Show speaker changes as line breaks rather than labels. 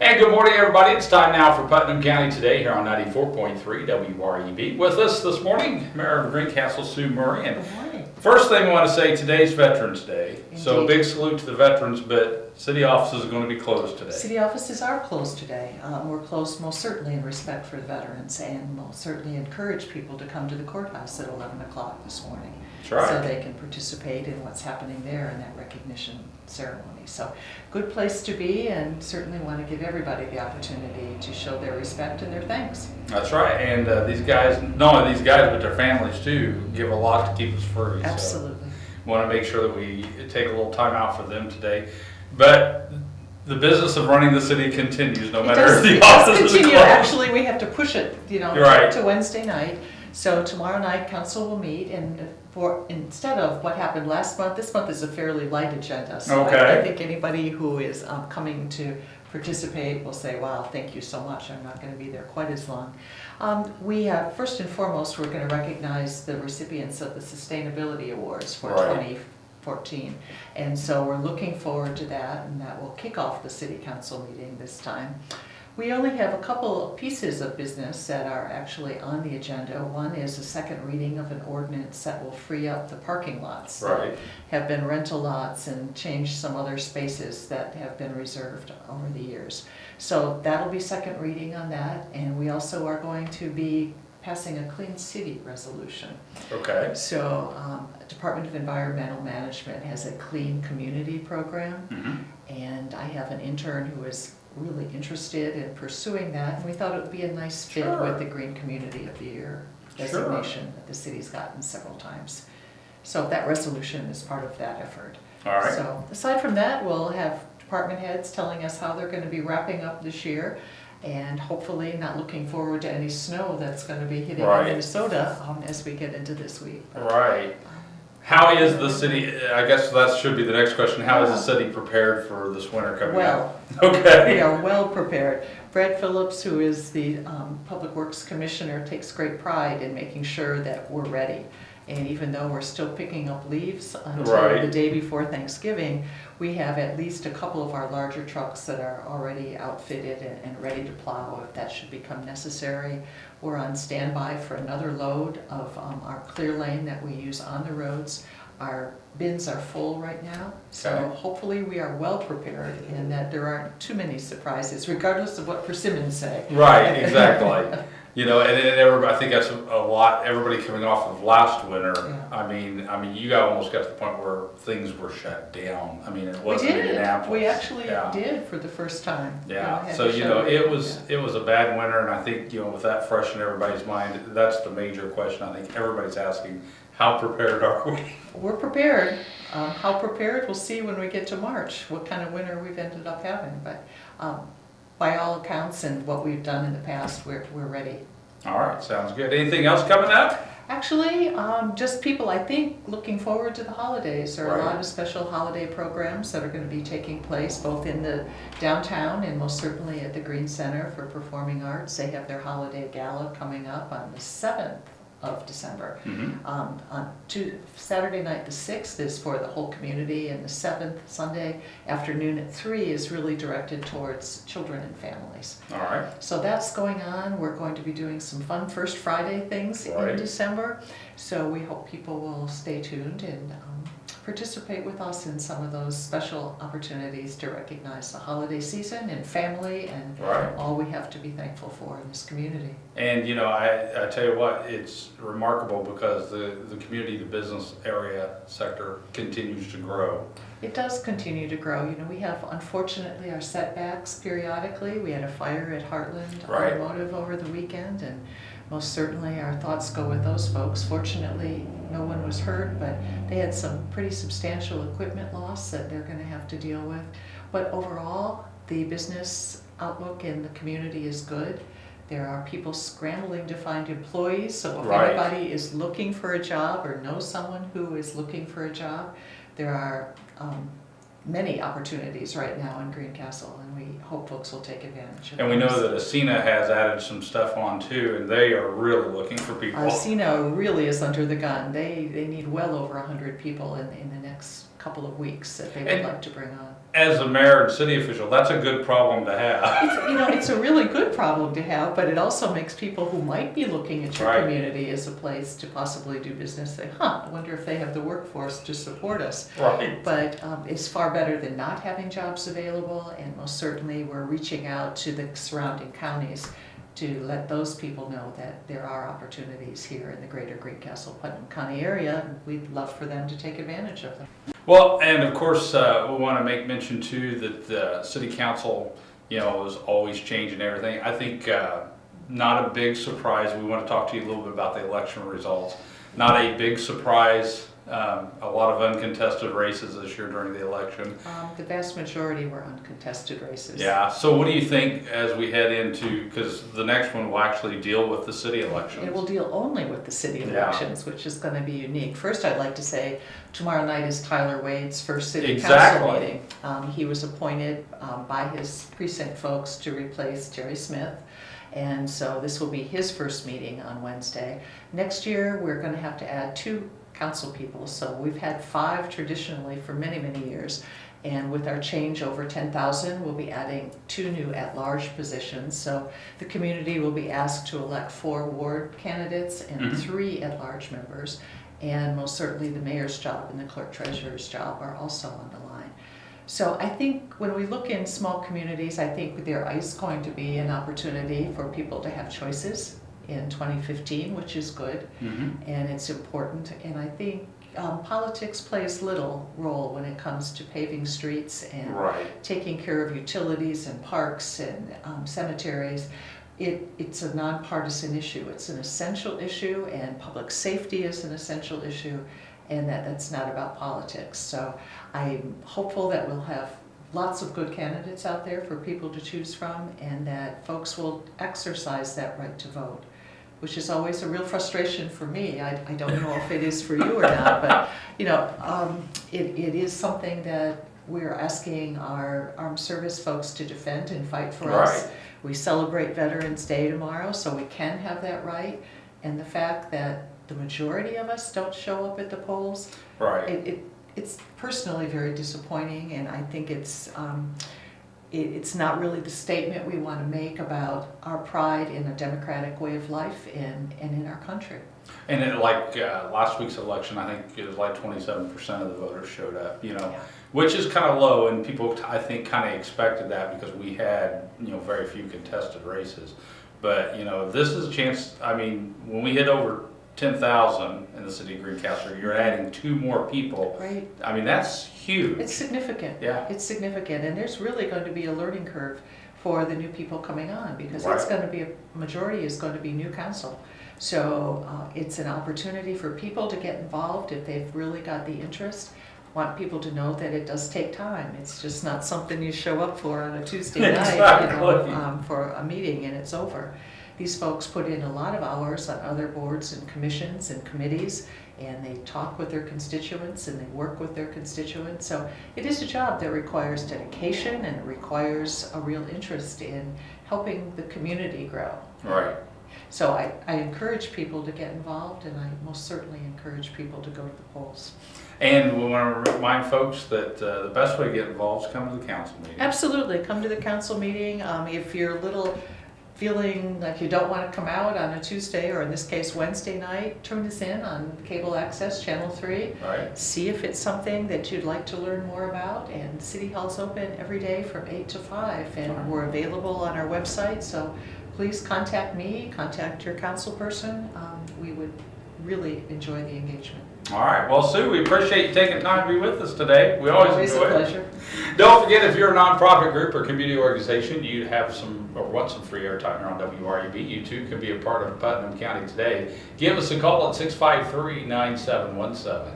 And good morning, everybody. It's time now for Putnam County Today here on 94.3 WREB. With us this morning, Mayor of Greencastle Sue Murray. And
Good morning.
first thing I want to say, today's Veterans Day.
Indeed.
So big salute to the veterans, but city offices are going to be closed today.
City offices are closed today. We're closed most certainly in respect for the veterans, and we'll certainly encourage people to come to the courthouse at 11 o'clock this morning.
That's right.
So they can participate in what's happening there in that recognition ceremony. So good place to be, and certainly want to give everybody the opportunity to show their respect and their thanks.
That's right. And these guys, not only these guys, but their families too, give a lot to keep us free.
Absolutely.
So want to make sure that we take a little time out for them today. But the business of running the city continues no matter if the offices are closed.
Actually, we have to push it,
Right.
to Wednesday night. So tomorrow night, council will meet, and instead of what happened last month, this month is a fairly light agenda. So
Okay.
I think anybody who is coming to participate will say, wow, thank you so much. I'm not going to be there quite as long. We have, first and foremost, we're going to recognize the recipients of the Sustainability Awards for
Right.
2014. And so we're looking forward to that, and that will kick off the city council meeting this time. We only have a couple of pieces of business that are actually on the agenda. One is a second reading of an ordinance that will free up the parking lots.
Right.
That have been rental lots and change some other spaces that have been reserved over the years. So that'll be second reading on that, and we also are going to be passing a Clean City resolution.
Okay.
So Department of Environmental Management has a clean community program,
Mm-hmm.
and I have an intern who is really interested in pursuing that, and we thought it would be a nice fit
Sure.
with the Green Community of the Year designation that the city's gotten several times. So that resolution is part of that effort.
All right.
So aside from that, we'll have department heads telling us how they're going to be wrapping up this year, and hopefully not looking forward to any snow that's going to be hitting
Right.
Minnesota as we get into this week. But,
Right. How is the city, I guess that should be the next question, how is the city prepared for this winter coming up?
Well,
Okay.
we are well prepared. Brad Phillips, who is the Public Works Commissioner, takes great pride in making sure that we're ready. And even though we're still picking up leaves until
Right.
the day before Thanksgiving, we have at least a couple of our larger trucks that are already outfitted and ready to plow if that should become necessary. We're on standby for another load of our clear lane that we use on the roads. Our bins are full right now, so
Okay.
hopefully we are well prepared and that there aren't too many surprises, regardless of what persimmons say.
Right, exactly. You know, and everybody, I think that's a lot, everybody coming off of last winter.
Yeah.
I mean, you got almost got to the point where things were shut down. I mean, it wasn't
We did.
Indianapolis.
We actually
Yeah.
did for the first time.
Yeah,
had
so
to
you
shut
know,
it
it was a bad winter, and I think, you know, with that fresh in everybody's mind, that's the major question I think everybody's asking. How prepared are we?
We're prepared. How prepared, we'll see when we get to March, what kind of winter we've ended up having. But by all accounts and what we've done in the past, we're ready.
All right, sounds good. Anything else coming up?
Actually, just people, I think, looking forward to the holidays. There are a
Right.
lot of special holiday programs that are going to be taking place both in the downtown and most certainly at the Green Center for Performing Arts. They have their holiday gala coming up on the 7th of December.
Mm-hmm.
On Saturday night, the 6th, is for the whole community, and the 7th, Sunday afternoon at 3, is really directed towards children and families.
All right.
So that's going on. We're going to be doing some fun First Friday things
Right.
in December. So we hope people will stay tuned and participate with us in some of those special opportunities to recognize the holiday season and family and
Right.
all we have to be thankful for in this community.
And you know, I tell you what, it's remarkable because the community, the business area sector continues to grow.
It does continue to grow. You know, we have unfortunately our setbacks periodically. We had a fire at Heartland
Right.
Automotive over the weekend, and most certainly our thoughts go with those folks. Fortunately, no one was hurt, but they had some pretty substantial equipment loss that they're going to have to deal with. But overall, the business outlook in the community is good. There are people scrambling to find employees, so if
Right.
anybody is looking for a job or knows someone who is looking for a job, there are many opportunities right now in Greencastle, and we hope folks will take advantage of
And we know
those.
that Ascena has added some stuff on too, and they are really looking for people.
Arcena really is under the gun. They need well over 100 people in the next couple of weeks that they would
And-
like to bring on.
as a mayor and city official, that's a good problem to have.
It's a really good problem to have, but it also makes people who might be looking at your
Right.
community as a place to possibly do business say, I wonder if they have the workforce to support us.
Right.
But it's far better than not having jobs available, and most certainly we're reaching out to the surrounding counties to let those people know that there are opportunities here in the greater Greencastle, Putnam County area, and we'd love for them to take advantage of them.
Well, and of course, we want to make mention too that the city council, is always changing everything. I think not a big surprise. We want to talk to you a little bit about the election results. Not a big surprise. A lot of uncontested races this year during the election.
The vast majority were uncontested races.
Yeah. So what do you think as we head into, because the next one will actually deal with the city elections?
It will deal only with the city elections, which is going to be unique. First, I'd like to say tomorrow night is Tyler Wade's first city council meeting. He was appointed by his precinct folks to replace Terry Smith. And so this will be his first meeting on Wednesday. Next year, we're going to have to add 2 council people. So we've had 5 traditionally for many, many years. And with our change over 10,000, we'll be adding 2 new at-large positions. So the community will be asked to elect 4 ward candidates and 3 at-large members. And most certainly the mayor's job and the clerk treasurer's job are also on the line. So I think when we look in small communities, I think there is going to be an opportunity for people to have choices in 2015, which is good, and it's important. And I think politics plays little role when it comes to paving streets and taking care of utilities and parks and cemeteries. It's a nonpartisan issue. It's an essential issue, and public safety is an essential issue, and that's not about politics. So I'm hopeful that we'll have lots of good candidates out there for people to choose from, and that folks will exercise that right to vote, which is always a real frustration for me. I don't know if it is for you or not, but it is something that we're asking our armed service folks to defend and fight for us. We celebrate Veterans Day tomorrow, so we can have that right. And the fact that the majority of us don't show up at the polls, it's personally very disappointing, and I think it's not really the statement we want to make about our pride in a democratic way of life and in our country.
And last week's election, I think it was like 27% of the voters showed up, which is kind of low, and people, I think, kind of expected that because we had, very few contested races. But, this is a chance. I mean, when we hit over 10,000 in the city of Greencastle, you're adding 2 more people.
Right.
I mean, that's huge.
It's significant.
Yeah.
It's significant, and there's really going to be a learning curve for the new people coming on, because it's going to be, a majority is going to be new council. So it's an opportunity for people to get involved if they've really got the interest. I want people to know that it does take time. It's just not something you show up for on a Tuesday night, for a meeting and it's over. These folks put in a lot of hours on other boards and commissions and committees, and they talk with their constituents and they work with their constituents. So it is a job that requires dedication, and it requires a real interest in helping the community grow.
Right.
So I encourage people to get involved, and I most certainly encourage people to go to the polls.
And we want to remind folks that the best way to get involved is come to the council meeting.
Absolutely, come to the council meeting. If you're a little feeling like you don't want to come out on a Tuesday, or in this case Wednesday night, turn this in on cable access, channel 3.
Right.
See if it's something that you'd like to learn more about. And City Hall's open every day from 8 to 5, and we're available on our website. So please contact me, contact your council person. We would really enjoy the engagement.
All right. Well, Sue, we appreciate you taking time to be with us today. We always enjoy
a pleasure.
Don't forget, if you're a nonprofit group or community organization, you have some or want some free airtime here on WREB, you too can be a part of Putnam County Today. Give us a call at 653-9717.